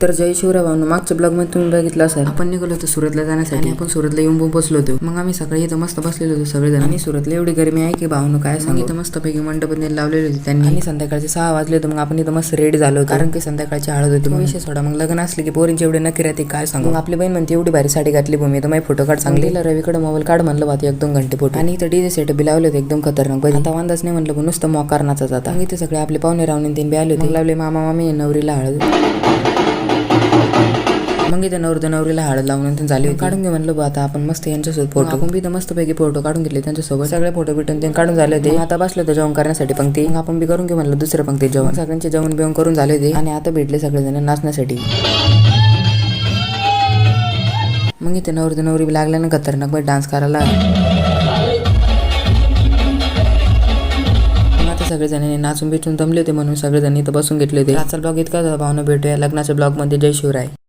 तर जय शिवराय भावनो, मागच्या ब्लॉग मध्ये तुम्ही बघितलं असेल आपण निघालो होतो सुरतला जाण्यासाठी. आपण सुरतला येऊन पोहोचलो होतो. मग आम्ही सकाळी इथं मस्त बसलेलो होतो सगळेजण. आणि सुरतला एवढी गरमी आहे की भावनो काय सांगू. इथं मस्त पैकी मंडप लावलेले होते त्यांनी. आणि संध्याकाळचे 6 वाजले होते. मग आपण इथं मस्त रेडी झालो कारण की संध्याकाळची हळद होती. मग विषय सोडा, मग लग्न असले की पोरींची एवढे नक्की राहते काय सांगू. मग आपली बहीण म्हणते एवढी भारी साडी घातली भूमी तर माझे फोटो काढ चांगली. रवीकडे मोबाईल काढ म्हणलं बात 1-2 घंटे फोटो. आणि इथं डीजे सेट बी लावले होते एकदम खतरनाक. बघ आता वांदाच नाही म्हणलं नुसतं मोकार नाचत जाता. मग इथे सगळे आपले पाहुणे रावणे तीन बी आले होते. लावले मामा मामी नवरीला हळद. मग इथे नवरीला हळद लावून झाली काढून घे म्हणलं आता आपण मस्त यांच्यासोबत फोटो. आपण बी तर मस्त पैकी फोटो काढून घेतले त्यांच्यासोबत. सगळे फोटो बिटून ते काढून झाले होते. आता बसले होते जेवण करण्यासाठी पंक्ती. मग आपण बी करून घेऊ म्हणलं दुसऱ्या पंक्तीत जेवण. सगळ्यांचे जेवण बिवण करून झाले होते आणि आता भेटले सगळेजण नाचण्यासाठी. मग इथे नवरी लागल्या ना खतरनाक बाई डान्स करायला. सगळेजण नाचून बिचून दमले होते म्हणून सगळेजण इथं बसून घेतले होते. आजचा ब्लॉग इतका भावना भेटूया लग्नाच्या ब्लॉग मध्ये. जय शिवराय.